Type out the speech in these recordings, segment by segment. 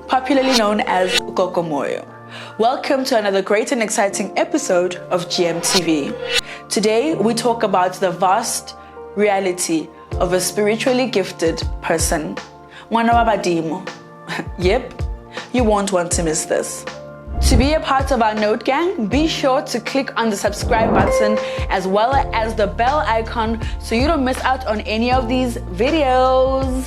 Popularly known as Gogo Moyo. Welcome to another great and exciting episode of GMTV. Today we talk about the vast reality of a spiritually gifted person. Ngwana Badimo. Yep, you won't want to miss this. To be a part of our Note Gang, be sure to click on the subscribe button as well as the bell icon so you don't miss out on any of these videos.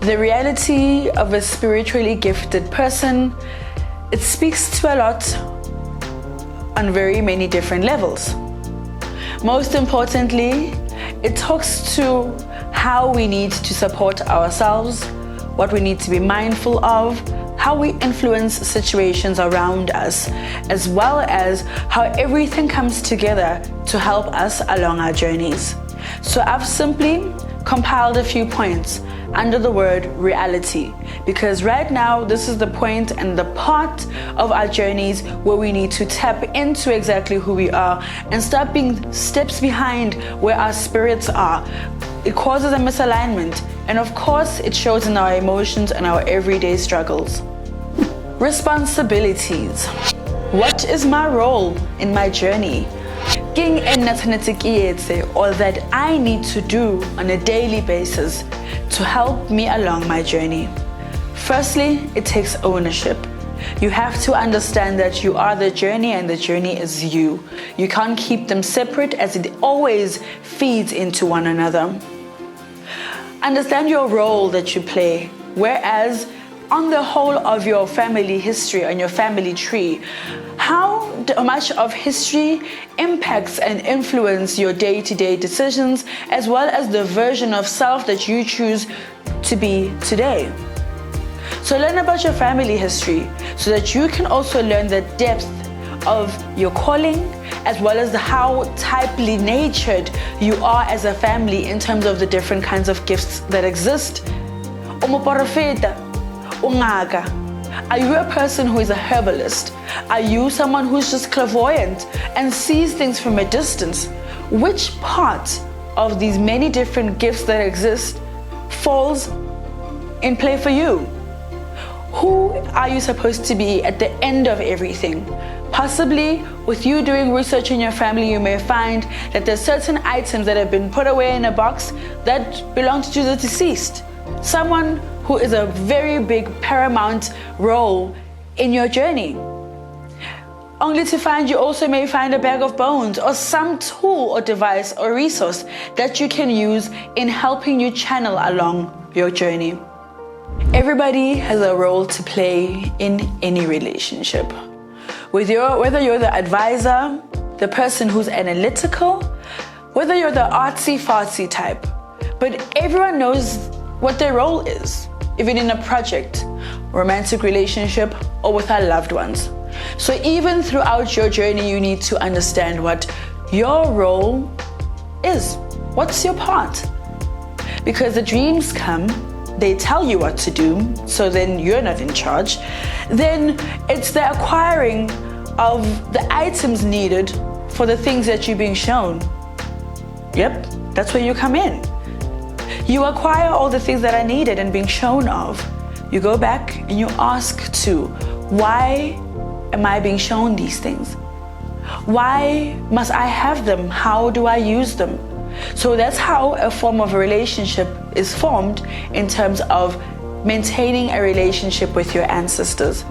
The reality of a spiritually gifted person, it speaks to a lot on very many different levels. Most importantly, it talks to how we need to support ourselves, what we need to be mindful of, how we influence situations around us, as well as how everything comes together to help us along our journeys. So I've simply compiled a few points under the word reality, because right now this is the point and the part of our journeys where we need to tap into exactly who we are and start being steps behind where our spirits are. It causes a misalignment, and of course it shows in our emotions and our everyday struggles. Responsibilities. What is my role in my journey? Or that I need to do on a daily basis to help me along my journey. Firstly, it takes ownership. You have to understand that you are the journey and the journey is you. You can't keep them separate, as it always feeds into one another. Understand your role that you play, whereas on the whole of your family history and your family tree, how much of history impacts and influences your day-to-day decisions, as well as the version of self that you choose to be today. So learn about your family history so that you can also learn the depth of your calling, as well as how tightly natured you are as a family in terms of the different kinds of gifts that exist. Are you a person who is a herbalist? Are you someone who's just clairvoyant and sees things from a distance? Which part of these many different gifts that exist falls in play for you? Who are you supposed to be at the end of everything? Possibly, with you doing research in your family, you may find that there's certain items that have been put away in a box that belong to the deceased. Someone who is a very big paramount role in your journey. Only to find you also may find a bag of bones or some tool or device or resource that you can use in helping you channel along your journey. Everybody has a role to play in any relationship. Whether you're the advisor, the person who's analytical, whether you're the artsy-fartsy type, but everyone knows what their role is, even in a project, romantic relationship, or with our loved ones. So even throughout your journey, you need to understand what your role is. What's your part? Because the dreams come, they tell you what to do, so then you're not in charge. Then it's the acquiring of the items needed for the things that you're being shown. Yep, that's where you come in. You acquire all the things that are needed and being shown of. You go back and you ask too, why am I being shown these things? Why must I have them? How do I use them? So that's how a form of a relationship is formed in terms of maintaining a relationship with your ancestors.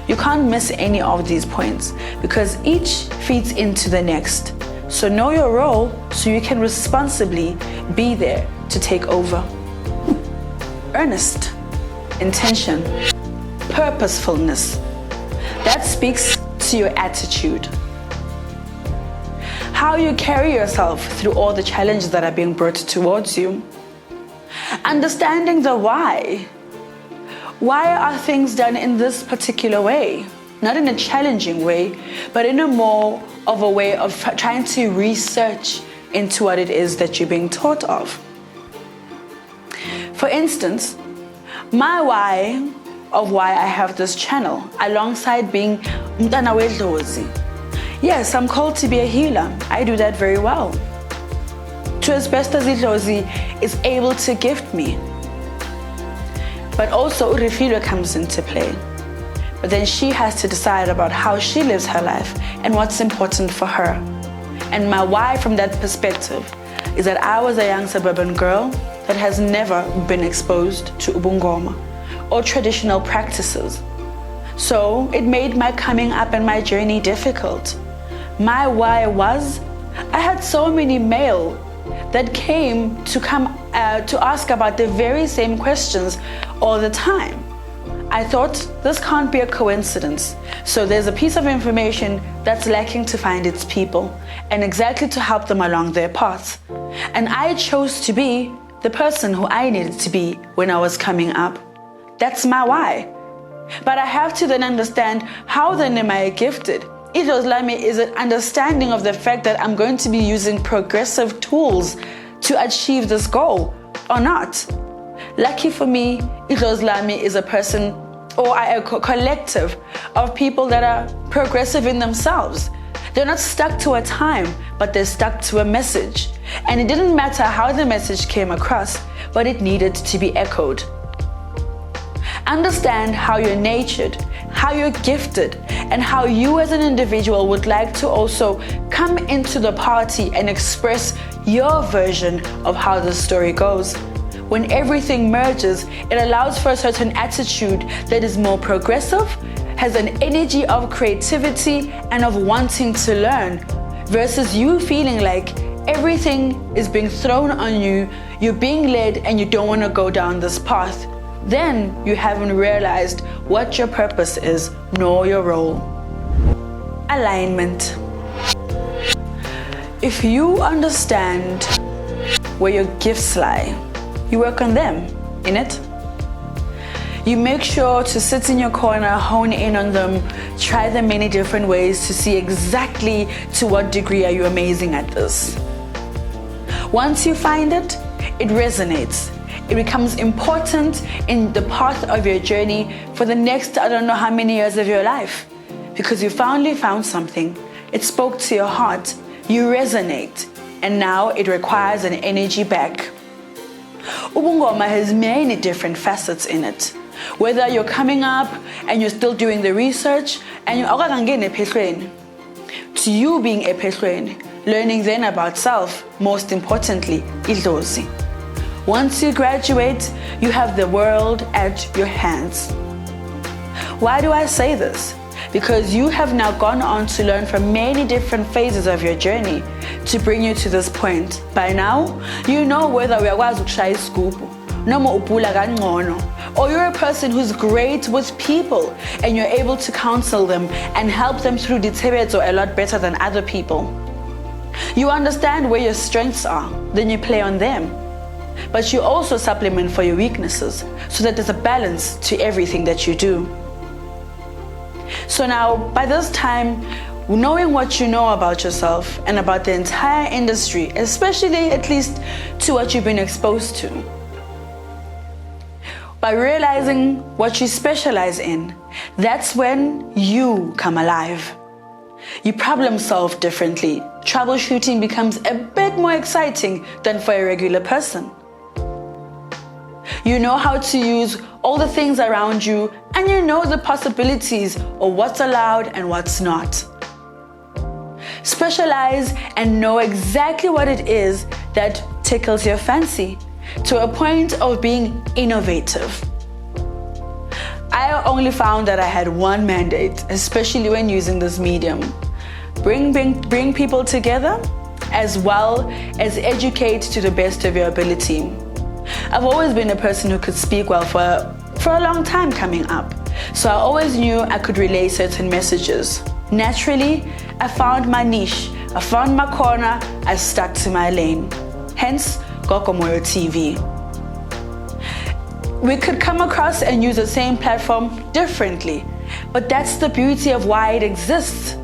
You can't miss any of these points because each feeds into the next. So know your role so you can responsibly be there to take over. Earnest, intention, purposefulness. That speaks to your attitude. how you carry yourself through all the challenges that are being brought towards you. Understanding the why. Why are things done in this particular way? Not in a challenging way, but in a more of a way of trying to research into what it is that you're being taught of. For instance, my why of why I have this channel, alongside being Mtana wedlozi. Yes, I'm called to be a healer. I do that very well. To as best as Idlozi is able to gift me. But also Urifilo comes into play. But then she has to decide about how she lives her life and what's important for her. And my why from that perspective is that I was a young suburban girl that has never been exposed to ubungoma or traditional practices. So it made my coming up and my journey difficult. My why was, I had so many male that came to ask about the very same questions all the time. I thought this can't be a coincidence. So there's a piece of information that's lacking to find its people and exactly to help them along their path. And I chose to be the person who I needed to be when I was coming up. That's my why. But I have to then understand how then am I gifted? Idlozi is an understanding of the fact that I'm going to be using progressive tools to achieve this goal or not. Lucky for me, Idlozi is a person or a collective of people that are progressive in themselves. They're not stuck to a time, but they're stuck to a message. And it didn't matter how the message came across, but it needed to be echoed. Understand how you're natured, how you're gifted, and how you as an individual would like to also come into the party and express your version of how the story goes. When everything merges, it allows for a certain attitude that is more progressive, has an energy of creativity and of wanting to learn, versus you feeling like everything is being thrown on you, you're being led and you don't want to go down this path. Then you haven't realized what your purpose is, nor your role. Alignment. If you understand where your gifts lie, you work on them, innit? You make sure to sit in your corner, hone in on them, try them many different ways to see exactly to what degree are you amazing at this. Once you find it, it resonates. It becomes important in the path of your journey for the next, I don't know how many years of your life. Because you finally found something. It spoke to your heart. You resonate. And now it requires an energy back. Ubungoma has many different facets in it. Whether you're coming up and you're still doing the research and you're to you being a learning then about self, most importantly, Idlozi. Once you graduate, you have the world at your hands. Why do I say this? Because you have now gone on to learn from many different phases of your journey to bring you to this point. By now, you know whether uyakwazi ukushaya isigubhu noma ubhula kangcono, or you're a person who's great with people and you're able to counsel them and help them through ditsebezo a lot better than other people. You understand where your strengths are, then you play on them. But you also supplement for your weaknesses so that there's a balance to everything that you do. So now, by this time, knowing what you know about yourself and about the entire industry, especially at least to what you've been exposed to, by realizing what you specialize in, that's when you come alive. You problem solve differently. Troubleshooting becomes a bit more exciting than for a regular person. You know how to use all the things around you, and you know the possibilities of what's allowed and what's not. Specialize and know exactly what it is that tickles your fancy, to a point of being innovative. I only found that I had one mandate, especially when using this medium. Bring people together, as well as educate to the best of your ability. I've always been a person who could speak well for a long time coming up, so I always knew I could relay certain messages. Naturally, I found my niche, I found my corner, I stuck to my lane. Hence, Gogo Moyo TV. We could come across and use the same platform differently, but that's the beauty of why it exists.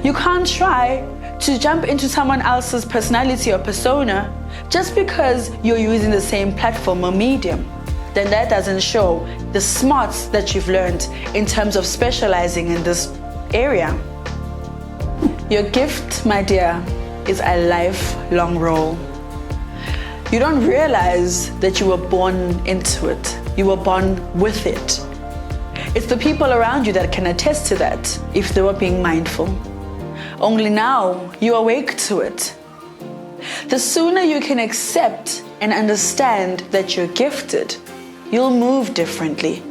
You can't try to jump into someone else's personality or persona just because you're using the same platform or medium. Then that doesn't show the smarts that you've learned in terms of specializing in this area. Your gift, my dear, is a lifelong role. You don't realize that you were born into it. You were born with it. It's the people around you that can attest to that if they were being mindful. Only now you awake to it. The sooner you can accept and understand that you're gifted, you'll move differently.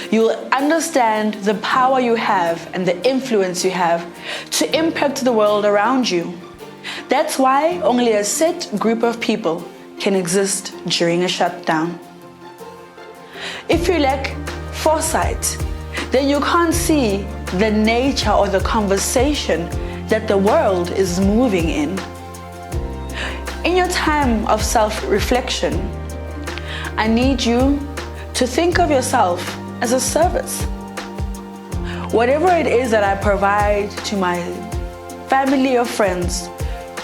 You'll understand the power you have and the influence you have to impact the world around you. That's why only a set group of people can exist during a shutdown. If you lack foresight, then you can't see the nature or the conversation that the world is moving in. In your time of self-reflection, I need you to think of yourself as a service. Whatever it is that I provide to my family or friends,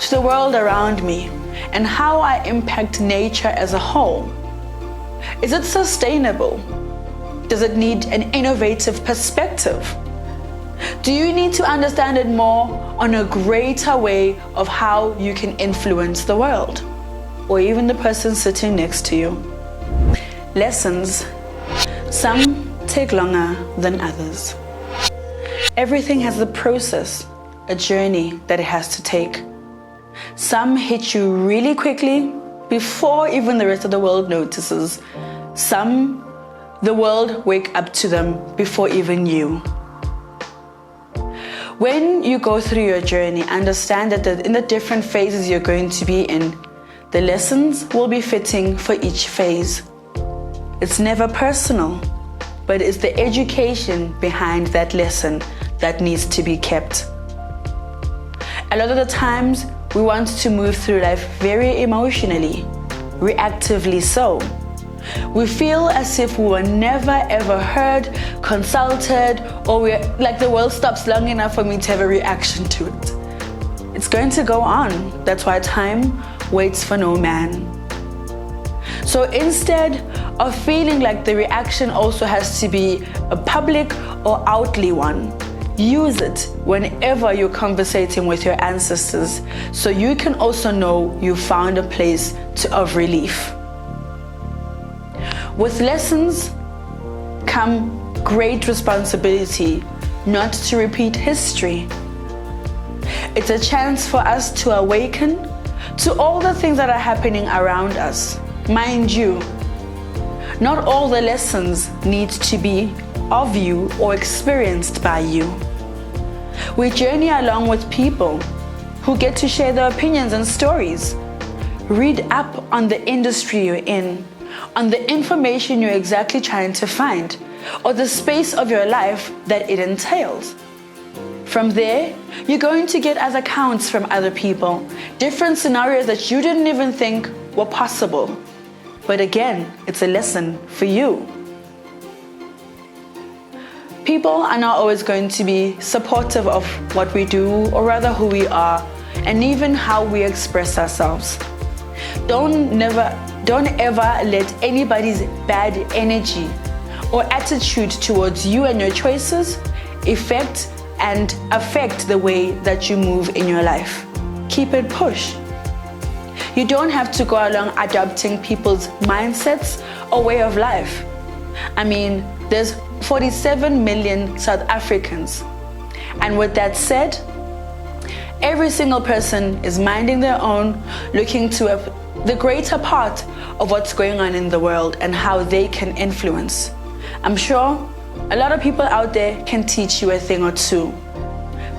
to the world around me, and how I impact nature as a whole. Is it sustainable? Does it need an innovative perspective? Do you need to understand it more on a greater way of how you can influence the world, or even the person sitting next to you? Lessons. Some take longer than others. Everything has a process, a journey that it has to take. Some hit you really quickly before even the rest of the world notices. Some, the world wake up to them before even you. When you go through your journey, understand that in the different phases you're going to be in, the lessons will be fitting for each phase. It's never personal, but it's the education behind that lesson that needs to be kept. A lot of the times, we want to move through life very emotionally, reactively so. We feel as if we were never ever heard, consulted, or we're like the world stops long enough for me to have a reaction to it. It's going to go on. That's why time waits for no man. So instead of feeling like the reaction also has to be a public or outly one, use it whenever you're conversating with your ancestors so you can also know you found a place of relief. With lessons come great responsibility not to repeat history. It's a chance for us to awaken to all the things that are happening around us. Mind you, not all the lessons need to be of you or experienced by you. We journey along with people who get to share their opinions and stories. Read up on the industry you're in, on the information you're exactly trying to find, or the space of your life that it entails. From there, you're going to get other accounts from other people, different scenarios that you didn't even think were possible. But again, it's a lesson for you. People are not always going to be supportive of what we do, or rather who we are, and even how we express ourselves. Don't ever let anybody's bad energy or attitude towards you and your choices affect the way that you move in your life. Keep it push. You don't have to go along adopting people's mindsets or way of life. I mean, there's 47 million South Africans. And with that said, every single person is minding their own, looking to the greater part of what's going on in the world and how they can influence. I'm sure a lot of people out there can teach you a thing or two,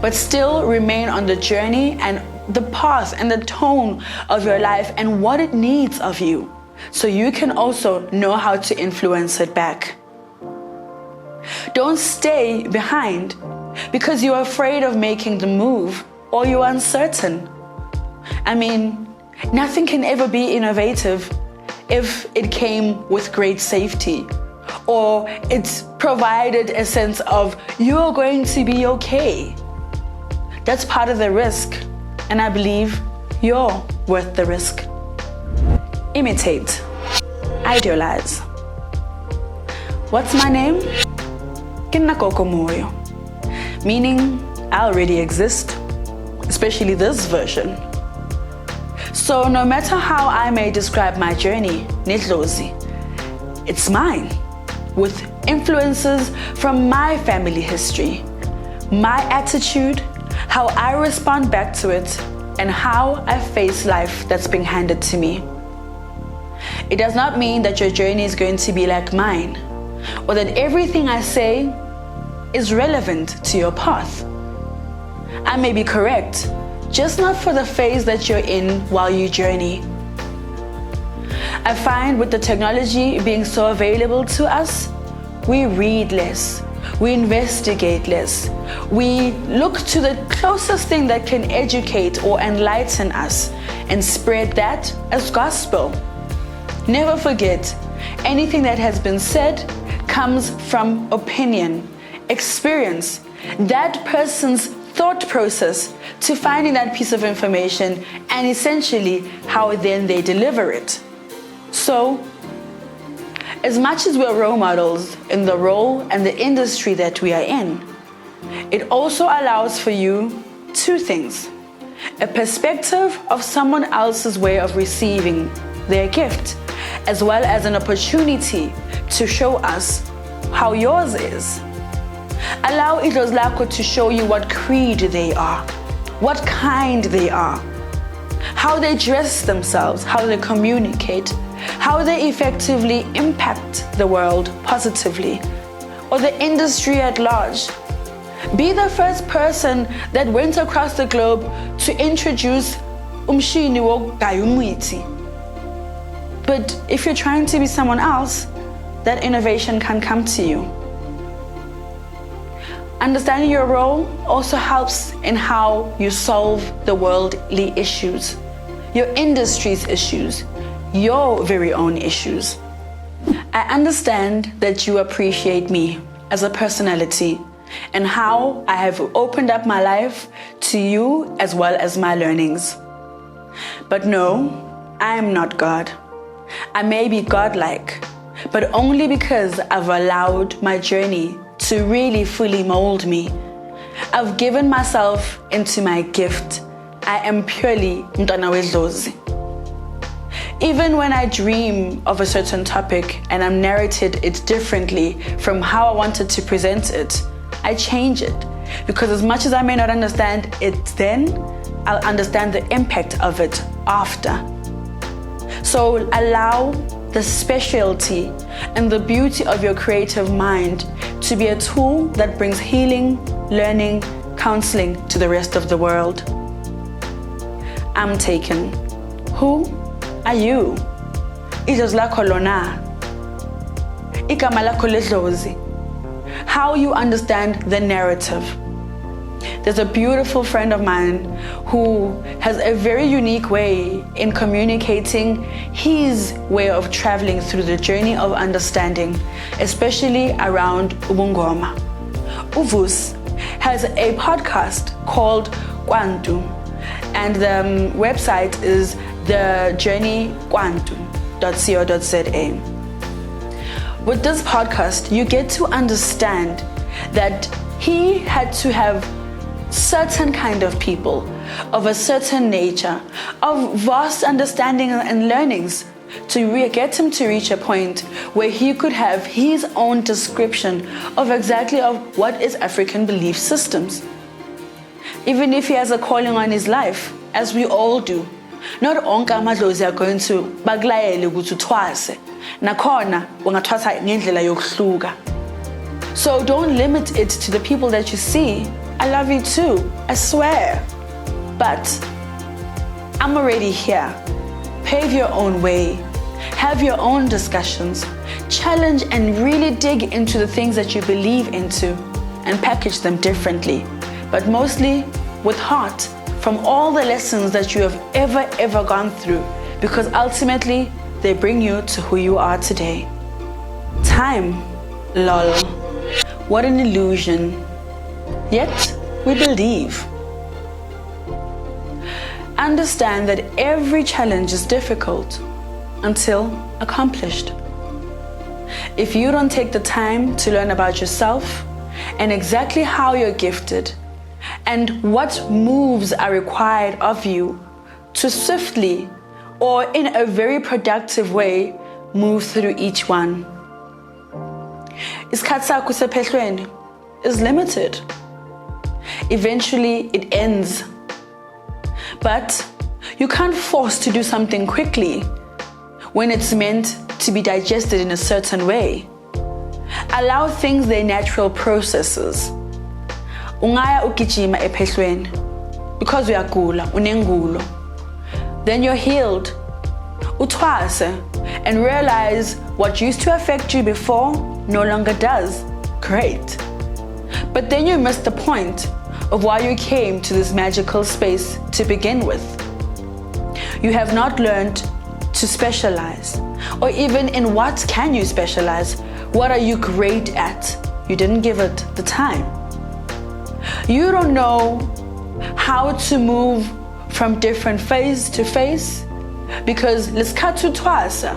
but still remain on the journey and the path and the tone of your life and what it needs of you, so you can also know how to influence it back. Don't stay behind because you're afraid of making the move. or you're uncertain. I mean, nothing can ever be innovative if it came with great safety, or it provided a sense of you're going to be okay. That's part of the risk, and I believe you're worth the risk. Imitate, idealize. What's my name? Gogo Moyo, meaning I already exist, especially this version. So no matter how I may describe my journey, Nidlozi, it's mine, with influences from my family history, my attitude, how I respond back to it, and how I face life that's being handed to me. It does not mean that your journey is going to be like mine, or that everything I say is relevant to your path. I may be correct, just not for the phase that you're in while you journey. I find with the technology being so available to us, we read less, we investigate less, we look to the closest thing that can educate or enlighten us and spread that as gospel. Never forget, anything that has been said comes from opinion, experience, that person's thought process to finding that piece of information, and essentially how then they deliver it. So, as much as we're role models in the role and the industry that we are in, it also allows for you two things: a perspective of someone else's way of receiving their gift, as well as an opportunity to show us how yours is. Allow idols lako to show you what creed they are, what kind they are, how they dress themselves, how they communicate, how they effectively impact the world positively, or the industry at large. Be the first person that went across the globe to introduce umshini wo gayumwiti. But if you're trying to be someone else, that innovation can come to you. Understanding your role also helps in how you solve the worldly issues, your industry's issues, your very own issues. I understand that you appreciate me as a personality and how I have opened up my life to you as well as my learnings. But no, I am not God. I may be godlike, but only because I've allowed my journey to really fully mold me. I've given myself into my gift. I am purely Mntwana weDlozi. Even when I dream of a certain topic and I'm narrated it differently from how I wanted to present it, I change it, because as much as I may not understand it then, I'll understand the impact of it after. So allow the specialty and the beauty of your creative mind to be a tool that brings healing, learning, counseling to the rest of the world. I'm taken. Who are you? Idols lakho lona. Igama lakho ledlozi. How you understand the narrative. There's a beautiful friend of mine who has a very unique way in communicating his way of traveling through the journey of understanding, especially around ubungoma. Uvus has a podcast called Kwantu, and the website is thejourneykwantu.co.za. With this podcast, you get to understand that he had to have certain kind of people of a certain nature, of vast understanding and learnings to get him to reach a point where he could have his own description of exactly of what is African belief systems. Even if he has a calling on his life, as we all do, not onke amadlozi are going to bakulayele ukuthi uthwase, nakhona ungathwasa ngendlela yokuhluka. So don't limit it to the people that you see. I love you too, I swear. But I'm already here. Pave your own way. Have your own discussions. Challenge and really dig into the things that you believe into and package them differently, but mostly with heart from all the lessons that you have ever gone through, because ultimately they bring you to who you are today. Time, lol. What an illusion. Yet we believe. Understand that every challenge is difficult until accomplished. If you don't take the time to learn about yourself and exactly how you're gifted and what moves are required of you to swiftly or in a very productive way move through each one, isikhathi sakho sephehlweni is limited. Eventually it ends. But you can't force to do something quickly when it's meant to be digested in a certain way. Allow things their natural processes. Ungaya ugijima ephehlweni because uyagula, unengulo. Then you're healed. Uthwase and realize what used to affect you before no longer does. Great. But then you missed the point of why you came to this magical space to begin with. You have not learned to specialize, or even in what can you specialize? What are you great at? You didn't give it the time. You don't know how to move from different phase to phase because lesikhathi uthwasa,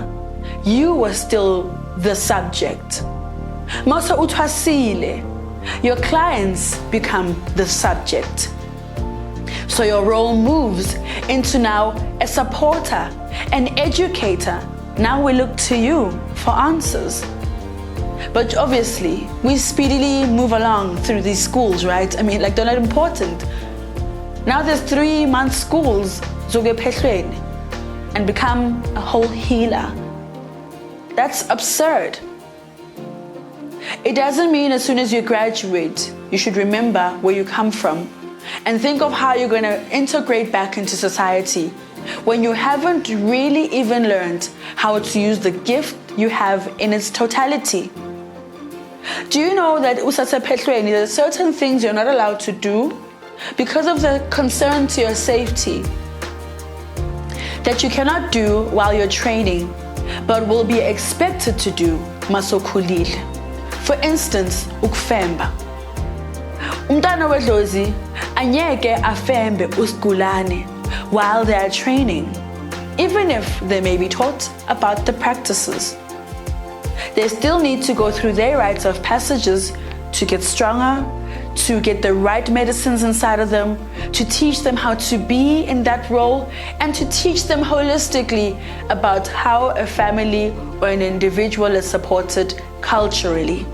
you were still the subject. Mase uthwasile, your clients become the subject. So your role moves into now a supporter, an educator. Now we look to you for answers. But obviously, we speedily move along through these schools, right? I mean, like, they're not important. Now there's 3-month schools, zoge phehlweni, and become a whole healer. That's absurd. It doesn't mean as soon as you graduate, you should remember where you come from and think of how you're going to integrate back into society when you haven't really even learned how to use the gift you have in its totality. Do you know that usasephehlweni, there are certain things you're not allowed to do because of the concern to your safety that you cannot do while you're training, but will be expected to do masokhulile? For instance, ukufemba. Umntana wedlozi anyeke afembe usigulane while they are training, even if they may be taught about the practices. They still need to go through their rites of passages to get stronger, to get the right medicines inside of them, to teach them how to be in that role, and to teach them holistically about how a family or an individual is supported culturally.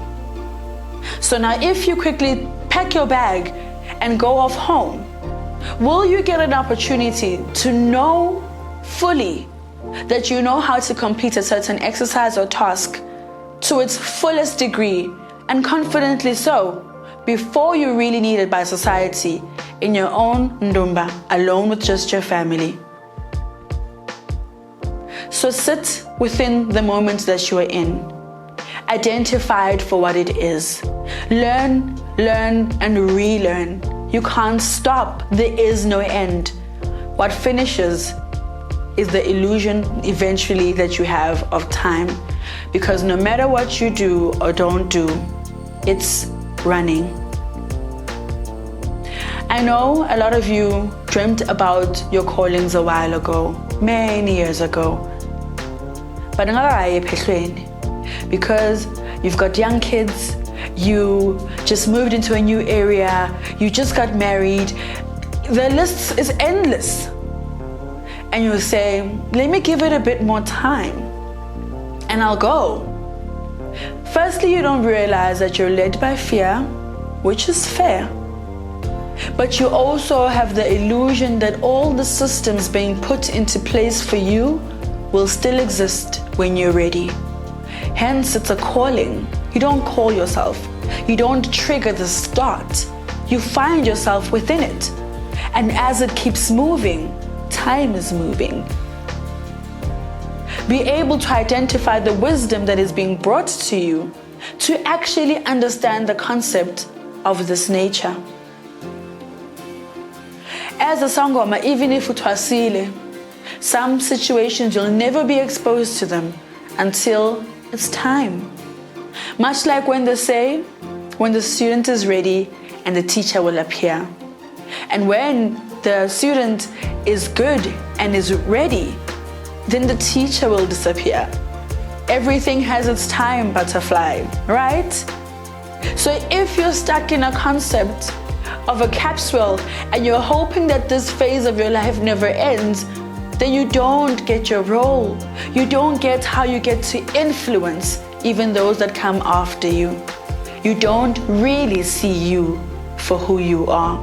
So now if you quickly pack your bag and go off home, will you get an opportunity to know fully that you know how to complete a certain exercise or task to its fullest degree, and confidently so, before you're really needed by society in your own ndumba, alone with just your family? So sit within the moment that you are in. Identify it for what it is. Learn, and relearn. You can't stop. There is no end. What finishes is the illusion eventually that you have of time. Because no matter what you do or don't do, it's running. I know a lot of you dreamt about your callings a while ago, many years ago. But because you've got young kids, you just moved into a new area, you just got married, the list is endless. And you say, let me give it a bit more time and I'll go. Firstly, you don't realize that you're led by fear, which is fair. But you also have the illusion that all the systems being put into place for you will still exist when you're ready. Hence, it's a calling. You don't call yourself. You don't trigger the start. You find yourself within it. And as it keeps moving, time is moving. Be able to identify the wisdom that is being brought to you to actually understand the concept of this nature. as a sangoma, even if utwasile, some situations you'll never be exposed to them until it's time. Much like when they say, when the student is ready and the teacher will appear. And when the student is good and is ready, then the teacher will disappear. Everything has its time, butterfly, right? So if you're stuck in a concept of a capsule and you're hoping that this phase of your life never ends, then you don't get your role. You don't get how you get to influence even those that come after you. You don't really see you for who you are.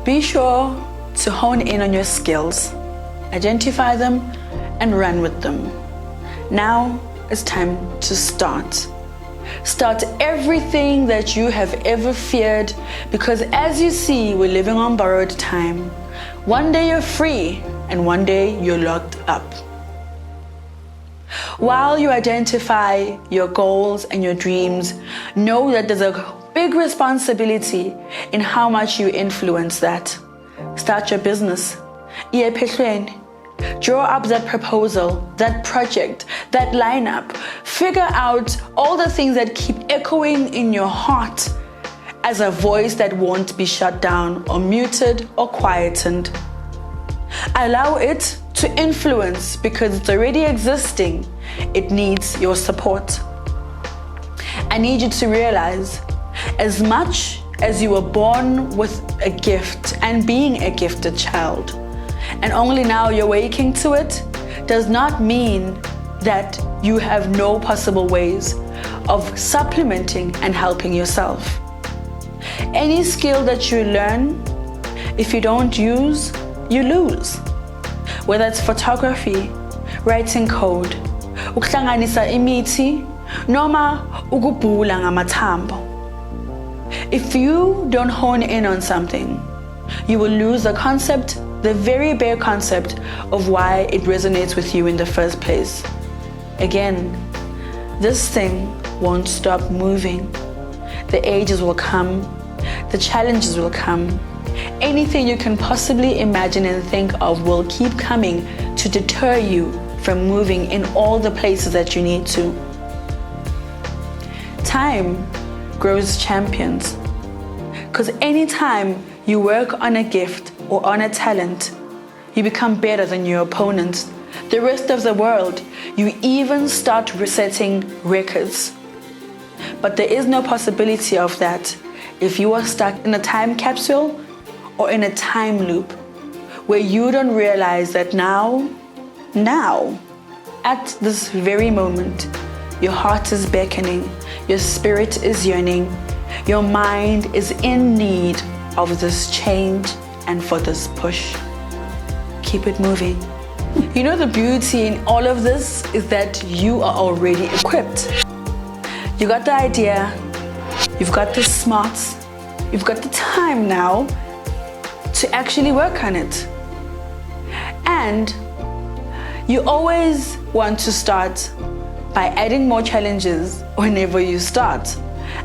Be sure to hone in on your skills, identify them, and run with them. Now it's time to start. Start everything that you have ever feared, because as you see, we're living on borrowed time. One day you're free, and one day you're locked up. While you identify your goals and your dreams, know that there's a big responsibility in how much you influence that. Start your business. Draw up that proposal, that project, that lineup. Figure out all the things that keep echoing in your heart as a voice that won't be shut down or muted or quietened. Allow it to influence because it's already existing. It needs your support. I need you to realize, as much as you were born with a gift and being a gifted child, and only now you're waking to it, does not mean that you have no possible ways of supplementing and helping yourself. Any skill that you learn, if you don't use, you lose. Whether it's photography, writing code, ukuhlanganisa imithi, noma ukubhula ngamathambo. If you don't hone in on something, you will lose the concept, the very bare concept of why it resonates with you in the first place. Again, this thing won't stop moving. The ages will come, the challenges will come. Anything you can possibly imagine and think of will keep coming to deter you from moving in all the places that you need to. Time grows champions. Because anytime you work on a gift or on a talent, you become better than your opponents, the rest of the world. You even start resetting records. But there is no possibility of that if you are stuck in a time capsule or in a time loop where you don't realize that now, at this very moment, your heart is beckoning, your spirit is yearning, your mind is in need of this change and for this push. Keep it moving. You know, the beauty in all of this is that you are already equipped. You got the idea, you've got the smarts, you've got the time now to actually work on it. And you always want to start by adding more challenges whenever you start.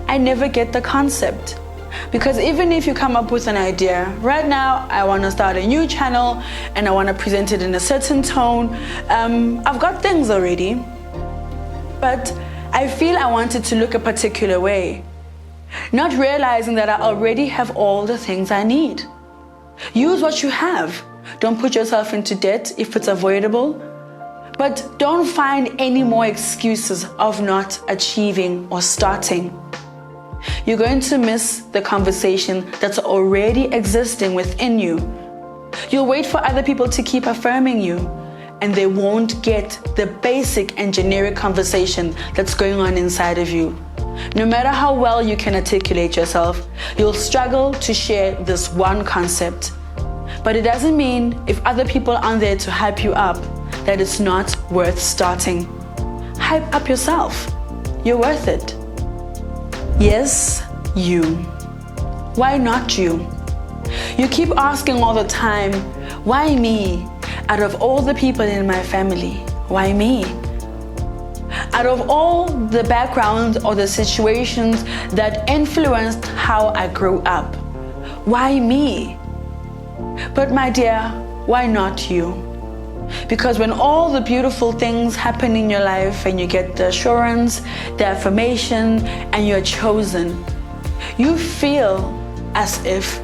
I never get the concept. Because even if you come up with an idea, right now I want to start a new channel and I want to present it in a certain tone. I've got things already, but I feel I want it to look a particular way. Not realizing that I already have all the things I need. Use what you have. Don't put yourself into debt if it's avoidable. But don't find any more excuses of not achieving or starting. You're going to miss the conversation that's already existing within you. You'll wait for other people to keep affirming you, and they won't get the basic and generic conversation that's going on inside of you. No matter how well you can articulate yourself, you'll struggle to share this one concept. But it doesn't mean if other people aren't there to hype you up, that it's not worth starting. Hype up yourself. You're worth it. Yes, you. Why not you? You keep asking all the time, why me? Out of all the people in my family, why me? Out of all the backgrounds or the situations that influenced how I grew up, why me? But my dear, why not you? Because when all the beautiful things happen in your life and you get the assurance, the affirmation, and you're chosen, you feel as if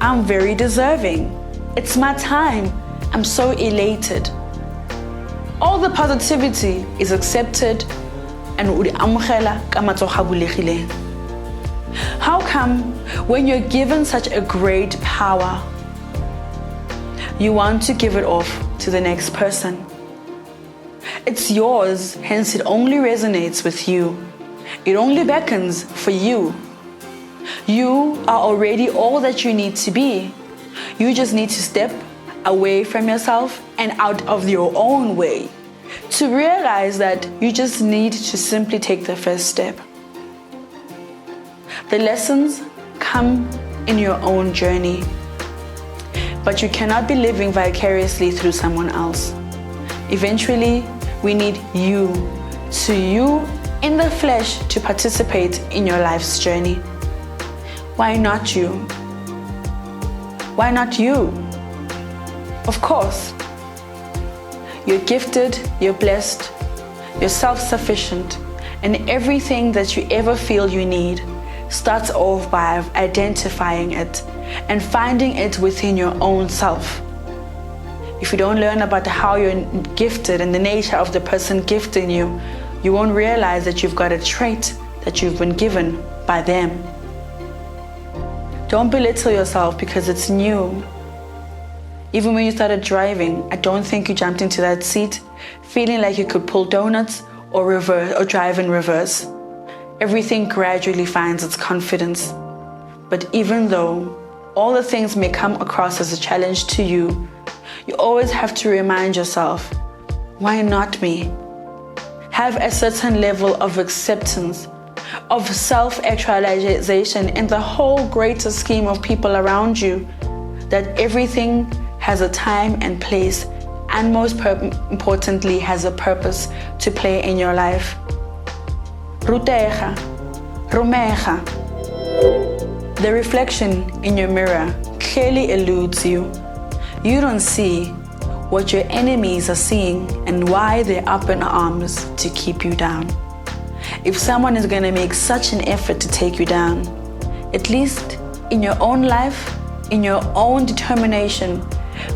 I'm very deserving. It's my time. I'm so elated. All the positivity is accepted and how come when you're given such a great power, you want to give it off to the next person? It's yours, hence it only resonates with you. It only beckons for you. You are already all that you need to be. You just need to step away from yourself and out of your own way to realize that you just need to simply take the first step. The lessons come in your own journey, but you cannot be living vicariously through someone else. Eventually, we need you in the flesh to participate in your life's journey. Why not you? Why not you? Of course, you're gifted, you're blessed, you're self-sufficient, and everything that you ever feel you need starts off by identifying it and finding it within your own self. If you don't learn about how you're gifted and the nature of the person gifting you, you won't realize that you've got a trait that you've been given by them. Don't belittle yourself because it's new. Even when you started driving, I don't think you jumped into that seat feeling like you could pull donuts or drive in reverse. Everything gradually finds its confidence. But even though all the things may come across as a challenge to you, you always have to remind yourself, why not me? Have a certain level of acceptance, of self-actualization in the whole greater scheme of people around you, that everything has a time and place, and most importantly has a purpose to play in your life. Ruteja, rumeja. The reflection in your mirror clearly eludes you. You don't see what your enemies are seeing and why they're up in arms to keep you down. If someone is going to make such an effort to take you down, at least in your own life, in your own determination,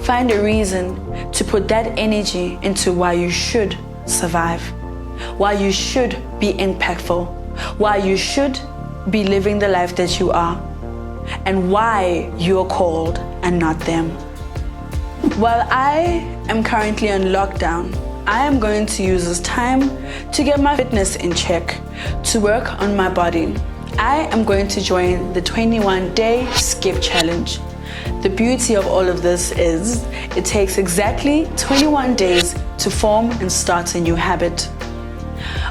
find a reason to put that energy into why you should survive, why you should be impactful, why you should be living the life that you are, and why you're called and not them. While I am currently on lockdown, I am going to use this time to get my fitness in check, to work on my body. I am going to join the 21-day skip challenge. The beauty of all of this is it takes exactly 21 days to form and start a new habit.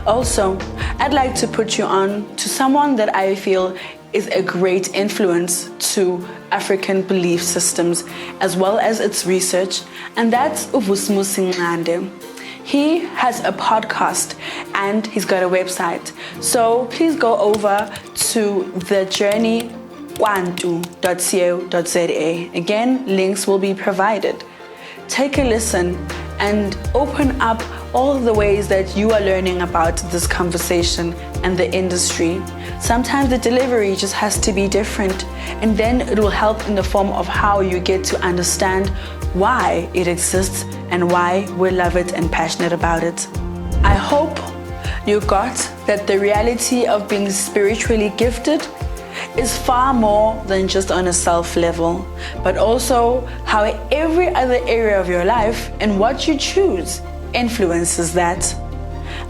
Also, I'd like to put you on to someone that I feel is a great influence to African belief systems as well as its research, and that's Ngwana. He has a podcast and he's got a website. So please go over to the journey kwantu.co.za. Again, links will be provided. Take a listen and open up all of the ways that you are learning about this conversation and the industry. Sometimes the delivery just has to be different, and then it will help in the form of how you get to understand why it exists and why we love it and passionate about it. I hope you got that the reality of being spiritually gifted is far more than just on a self level, but also how every other area of your life and what you choose influences that.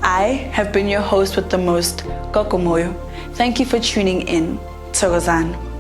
I have been your host with the most, Gogo Moyo. Thank you for tuning in. Thokozani.